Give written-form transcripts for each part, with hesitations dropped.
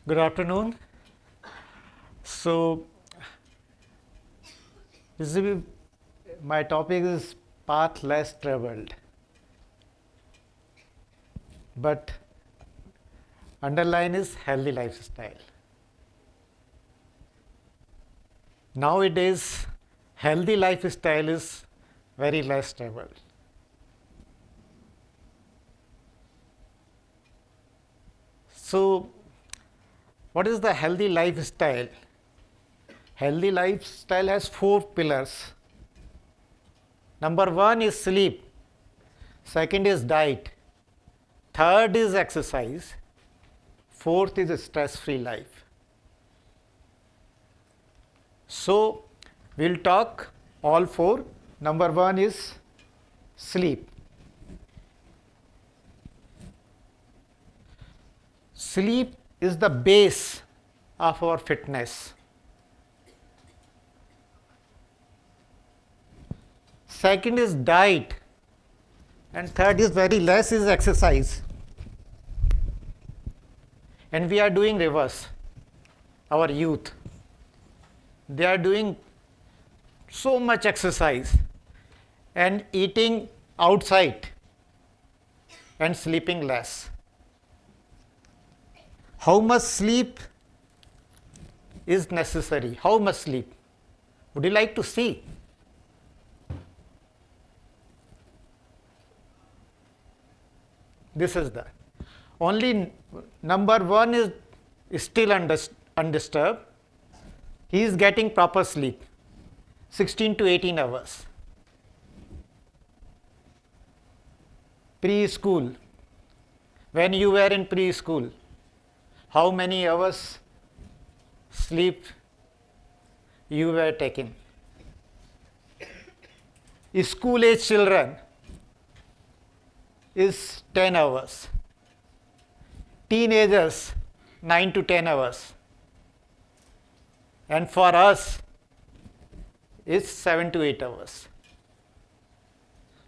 Good afternoon. So, my topic is path less traveled, but underline is healthy lifestyle. Nowadays, healthy lifestyle is very less traveled. So, what is the healthy lifestyle? Healthy lifestyle has 4 pillars. Number 1 is sleep, second is diet, third is exercise, fourth is a stress-free life. So, we'll talk all 4. Number 1 is sleep. Sleep is the base of our fitness. Second is diet, and third is very less is exercise. And we are doing reverse. Our youth, they are doing so much exercise and eating outside and sleeping less. How much sleep is necessary? How much sleep? Would you like to see? This is the only number 1 is still undisturbed. He is getting proper sleep, 16 to 18 hours. Preschool, when you were in preschool, how many hours sleep you were taking? School age children is 10 hours. Teenagers, 9 to 10 hours. And for us, is 7 to 8 hours.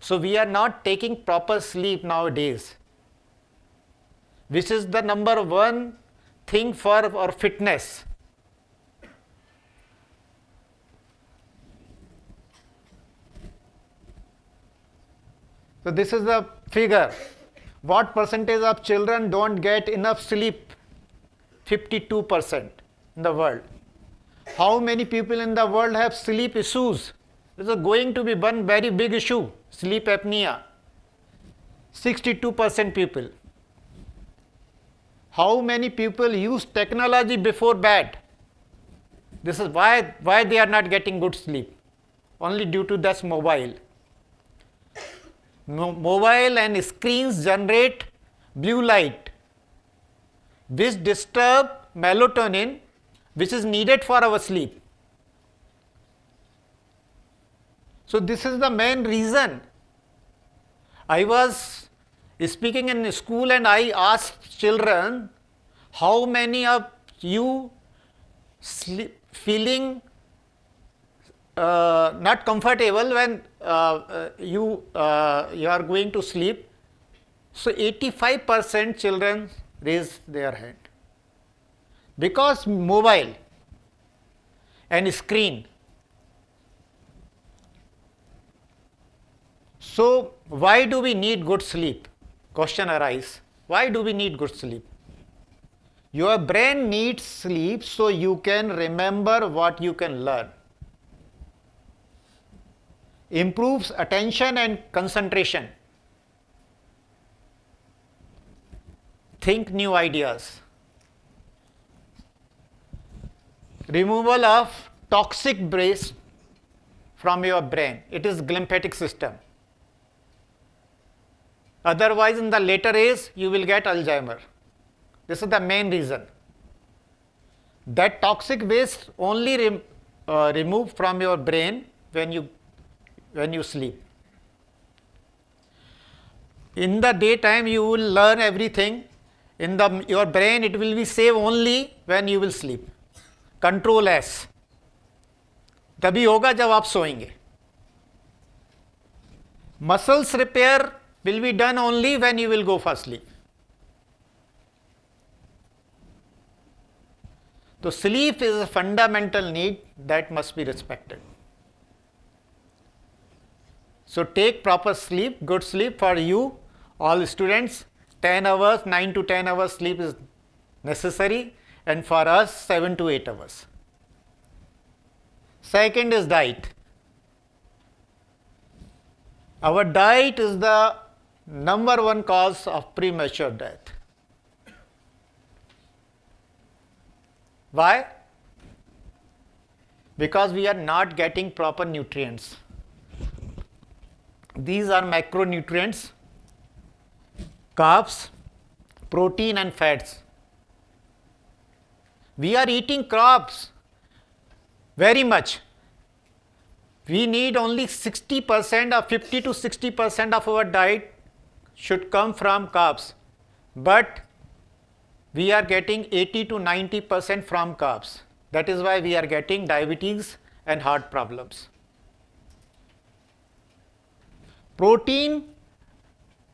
So we are not taking proper sleep nowadays, which is the number 1 thing for our fitness. So this is the figure. What percentage of children don't get enough sleep? 52% in the world. How many people in the world have sleep issues? This is going to be one very big issue, sleep apnea. 62% people. How many people use technology before bed? This is why they are not getting good sleep. Only due to this mobile. Mobile and screens generate blue light, which disturb melatonin, which is needed for our sleep. So this is the main reason. I was speaking in school and I asked children, how many of you feeling not comfortable when you are going to sleep? So 85% children raise their hand. Because mobile and screen. So why do we need good sleep? Question arises. Why do we need good sleep? Your brain needs sleep so you can remember what you can learn. Improves attention and concentration. Think new ideas. Removal of toxic waste from your brain. It is glymphatic system. Otherwise, in the later age, you will get Alzheimer. This is the main reason. That toxic waste only removed from your brain when you sleep. In the daytime, you will learn everything. In your brain, it will be saved only when you will sleep. Control S. तभी होगा जब आप सोएंगे. Muscles repair will be done only when you will go for sleep. तो sleep is a fundamental need that must be respected. So take proper sleep, good sleep for you, all students. 10 hours, 9 to 10 hours sleep is necessary, and for us 7 to 8 hours. Second is diet. Our diet is the number one cause of premature death. Why? Because we are not getting proper nutrients. These are macronutrients, carbs, protein and fats. We are eating carbs very much. We need only 60% or 50 to 60% of our diet should come from carbs, but we are getting 80 to 90% from carbs. That is why we are getting diabetes and heart problems. Protein,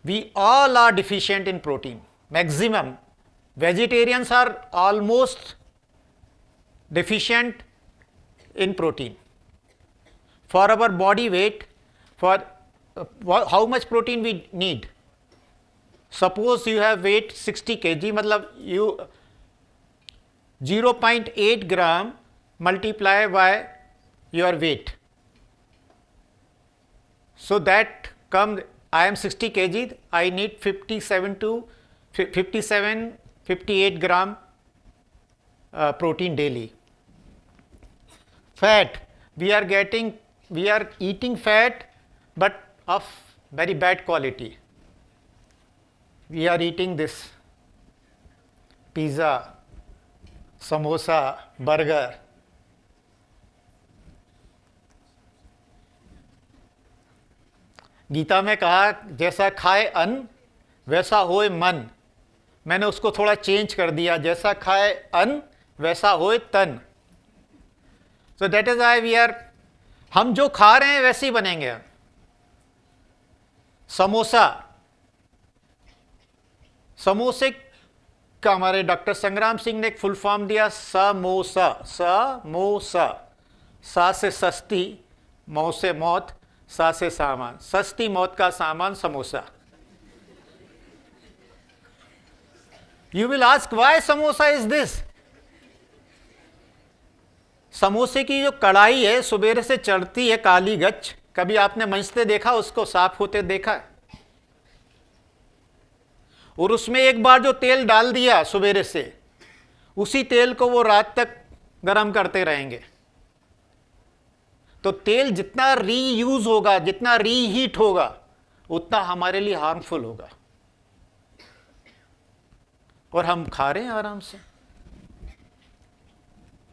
we all are deficient in protein, maximum. Vegetarians are almost deficient in protein. For our body weight, for how much protein we need? Suppose you have weight 60 kg, मतलब you 0.8 gram multiply by your weight. So that comes, I am 60 kg, I need 58 gram protein daily. Fat, we are eating fat, but of very bad quality. We are eating this pizza, samosa, burger. Gita में कहा जैसा खाए अन्न वैसा होए मन. मैंने उसको थोड़ा चेंज कर दिया, जैसा खाए अन्न वैसा होए तन. So that is why we are, हम जो खा रहे हैं वैसे ही बनेंगे. समोसे का हमारे डॉक्टर संग्राम सिंह ने एक फुल फॉर्म दिया, समोसा. सा से सस्ती, मौ से मौत, सा से सामान. सस्ती मौत का सामान samosa. You will ask why samosa is this? समोसे की जो कढ़ाई है सुबेरे से चढ़ती है काली गच. कभी आपने मंचते देखा, उसको साफ होते देखा? और उसमें एक बार जो तेल डाल दिया सुबेरे से, उसी तेल को वो रात तक गर्म करते रहेंगे. तो तेल जितना रीयूज होगा, जितना रीहीट होगा, उतना हमारे लिए हार्मफुल होगा. और हम खा रहे हैं आराम से.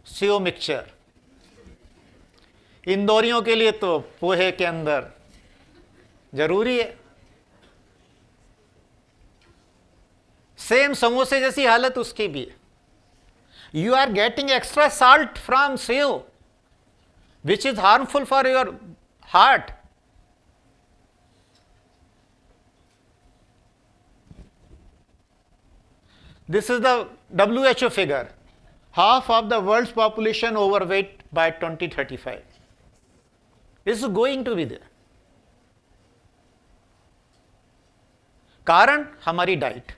सेव मिक्सचर, इंदौरियों के लिए तो पोहे के अंदर जरूरी है. सेम समोसे जैसी हालत उसकी भी है. You are getting extra salt from sev, which is harmful for your heart. This is the WHO figure. Half of the world's population overweight by 2035. This is going to be there. कारण हमारी diet.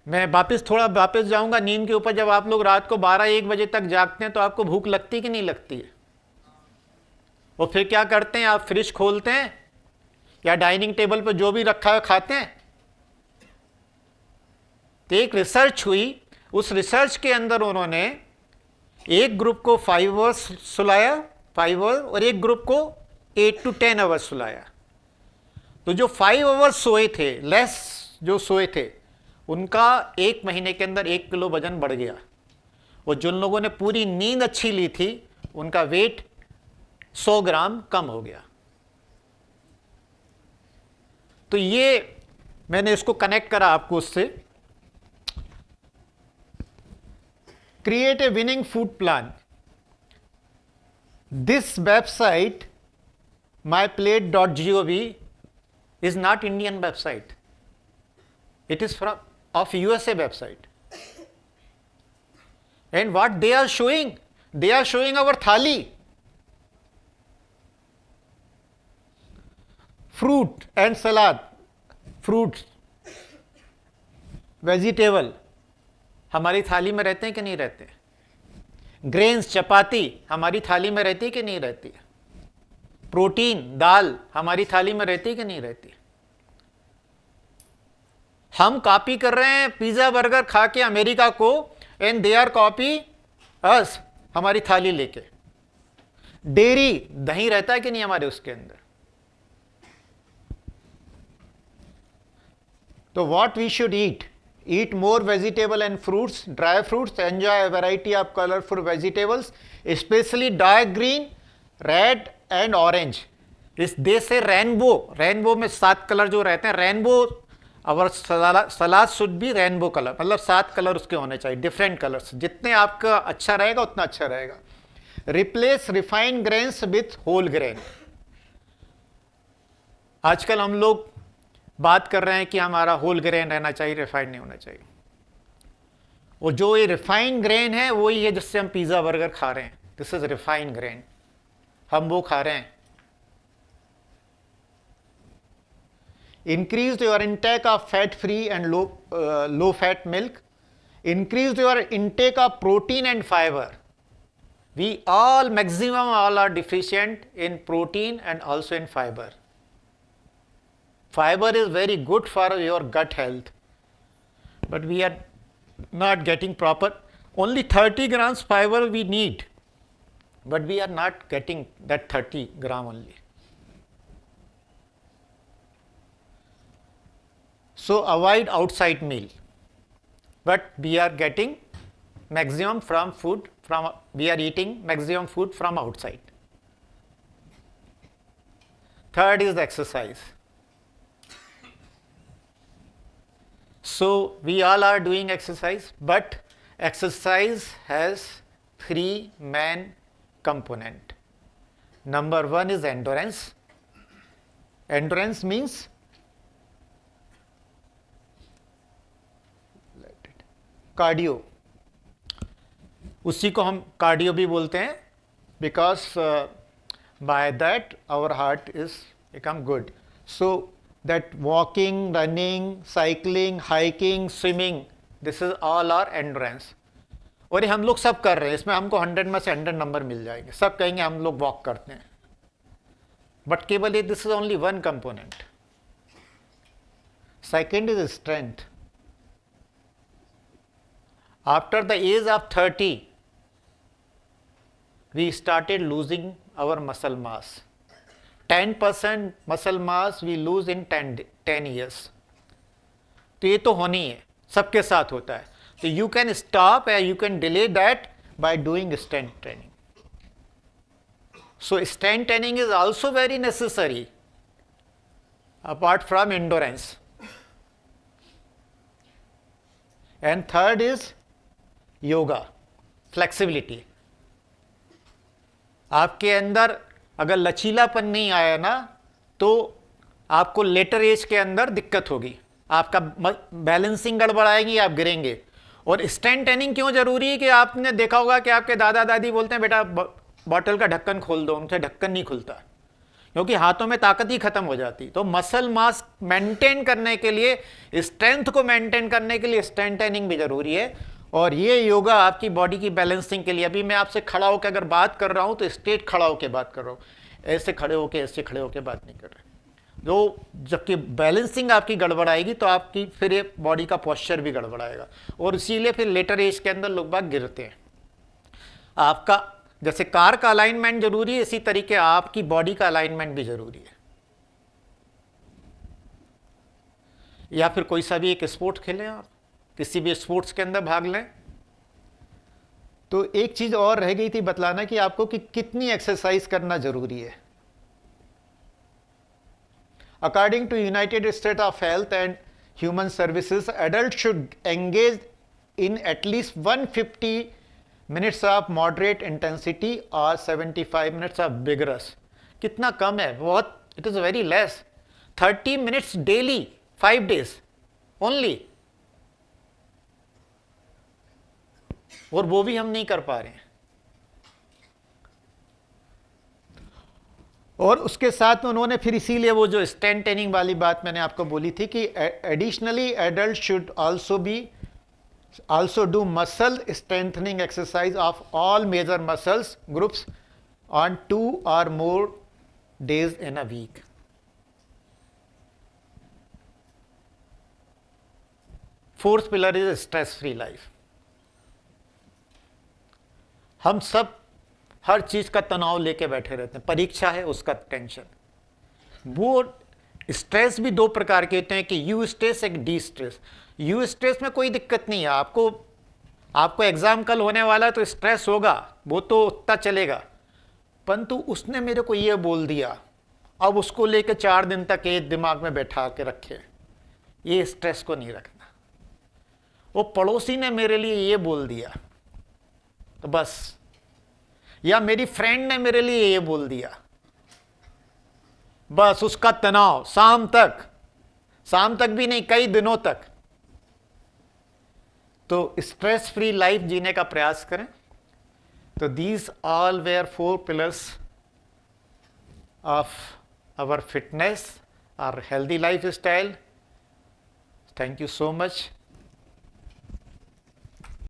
मैं थोड़ा वापस जाऊंगा नींद के ऊपर. जब आप लोग रात को 12-1 बजे तक जागते हैं तो आपको भूख लगती कि नहीं लगती है? और फिर क्या करते हैं? आप फ्रिज खोलते हैं या डाइनिंग टेबल पर जो भी रखा है खाते हैं. तो एक रिसर्च हुई, उस रिसर्च के अंदर उन्होंने एक ग्रुप को 5 आवर्स सुलाया, 5 आवर्स, और एक ग्रुप को 8 to 10 आवर्स सुलाया. तो जो 5 आवर्स सोए थे, लेस जो सोए थे, उनका 1 महीने के अंदर 1 किलो वजन बढ़ गया. और जिन लोगों ने पूरी नींद अच्छी ली थी, उनका वेट 100 ग्राम कम हो गया. तो ये मैंने इसको कनेक्ट करा आपको उससे. Create a winning food plan. This website myplate.gov is not Indian website. It is from of USA website. And what they are showing our thali. Fruit and salad, fruits, vegetable हमारी थाली में रहते हैं कि नहीं रहते? ग्रेन्स, चपाती हमारी थाली में रहती है कि नहीं रहती? प्रोटीन, दाल हमारी थाली में रहती है कि नहीं रहती? हम कॉपी कर रहे हैं पिज्जा बर्गर खा के अमेरिका को, एंड दे आर कॉपी अस, हमारी थाली लेके। डेयरी, दही रहता है कि नहीं हमारे उसके अंदर? तो what we should eat? Eat more vegetable and fruits, dry fruits, enjoy a variety of colorful vegetables, especially dark green, red and orange. इस देश से रेनबो में 7 कलर जो रहते हैं, रेनबो और सलाद शुड भी रेनबो कलर, मतलब 7 कलर उसके होने चाहिए, डिफरेंट कलर्स। जितने आपका अच्छा रहेगा उतना अच्छा रहेगा। Replace refined grains with whole grain. आजकल हम लोग बात कर रहे हैं कि हमारा होल ग्रेन रहना चाहिए, रिफाइंड नहीं होना चाहिए। और जो ये रिफाइंड ग्रेन है वही है जिससे हम पिज्जा बर्गर खा रहे हैं। दिस इज रिफाइंड ग्रेन, हम वो खा रहे हैं। Increase your intake of fat free and low fat milk. Increase your intake of protein and fibre. We all maximum all are deficient in protein and also in fibre. Fiber is very good for your gut health, but we are not getting proper. Only 30 grams fiber we need, but we are not getting that 30 gram only. So avoid outside meal, but we are getting maximum from food from, we are eating maximum food from outside. Third is the exercise. So we all are doing exercise, but exercise has 3 main component. Number 1 is endurance. Endurance means cardio. उसी को हम cardio भी बोलते हैं, because by that our heart is become good. So that walking, running, cycling, hiking, swimming, this is all our endurance. और ये हम लोग सब कर रहे हैं, इसमें हमको 100 में से 100 नंबर मिल जाएंगे, सब कहेंगे हम लोग वॉक करते हैं, बट केवल ये this is only 1 component. Second is strength. After the age of 30 we started losing our muscle mass. 10% muscle mass we lose in 10 years. तो ये तो होनी है, सबके साथ होता है. तो you can stop and you can delay that by doing strength training. So strength training is also very necessary apart from endurance. And third is yoga, flexibility. आपके अंदर अगर लचीलापन नहीं आया ना तो आपको लेटर एज के अंदर दिक्कत होगी, आपका बैलेंसिंग गड़बड़ाएगी, आप गिरेंगे. और स्ट्रेंथ ट्रेनिंग क्यों जरूरी है कि आपने देखा होगा कि आपके दादा दादी बोलते हैं बेटा बॉटल का ढक्कन खोल दो, उनसे ढक्कन नहीं खुलता क्योंकि हाथों में ताकत ही खत्म हो जाती. तो मसल मास मेंटेन करने के लिए, स्ट्रेंथ को मेंटेन करने के लिए स्ट्रेंथ ट्रेनिंग भी जरूरी है. और ये योगा आपकी बॉडी की बैलेंसिंग के लिए. अभी मैं आपसे खड़ा होकर अगर बात कर रहा हूं तो स्ट्रेट खड़ा होकर बात कर रहा हूं, ऐसे खड़े होकर ऐसे खड़े होकर बात नहीं कर रहे. जो जबकि बैलेंसिंग आपकी गड़बड़ाएगी तो आपकी फिर ये बॉडी का पोस्चर भी गड़बड़ाएगा, और इसीलिए फिर लेटर एज के अंदर लोग बाग गिरते हैं. आपका जैसे कार का अलाइनमेंट जरूरी है, इसी तरीके आपकी बॉडी का अलाइनमेंट भी जरूरी है. या फिर कोई सा भी एक स्पोर्ट खेलें, आप किसी भी स्पोर्ट्स के अंदर भाग लें. तो एक चीज और रह गई थी बतलाना कि आपको कि कितनी एक्सरसाइज करना जरूरी है. According to United State of Health and Human Services, adult should engage in at least 150 minutes of moderate intensity और 75 मिनट्स ऑफ विगरस. कितना कम है, बहुत, it is very less. 30 minutes daily 5 days only. और वो भी हम नहीं कर पा रहे हैं। और उसके साथ में उन्होंने फिर इसीलिए वो जो स्ट्रेंथ ट्रेनिंग वाली बात मैंने आपको बोली थी कि additionally adult should also do muscle strengthening exercise of all major muscles groups on 2 or more days in a week. Fourth pillar is stress free life. हम सब हर चीज का तनाव लेके बैठे रहते हैं, परीक्षा है उसका टेंशन। वो स्ट्रेस भी दो प्रकार के होते हैं कि यू स्ट्रेस, एक डी स्ट्रेस। यू स्ट्रेस में कोई दिक्कत नहीं है, आपको एग्जाम कल होने वाला है तो स्ट्रेस होगा, वो तो उतना चलेगा, परंतु उसने मेरे को ये बोल दिया, अब उसको लेके 4 दिन तक ये दिमाग में बैठा के रखे, ये स्ट्रेस को नहीं रखना। वो पड़ोसी ने मेरे लिए ये बोल दिया तो बस, या मेरी फ्रेंड ने मेरे लिए ये बोल दिया, बस उसका तनाव शाम तक भी नहीं, कई दिनों तक। तो स्ट्रेस फ्री लाइफ जीने का प्रयास करें। तो these all were 4 pillars of our fitness और healthy life style. Thank you so much.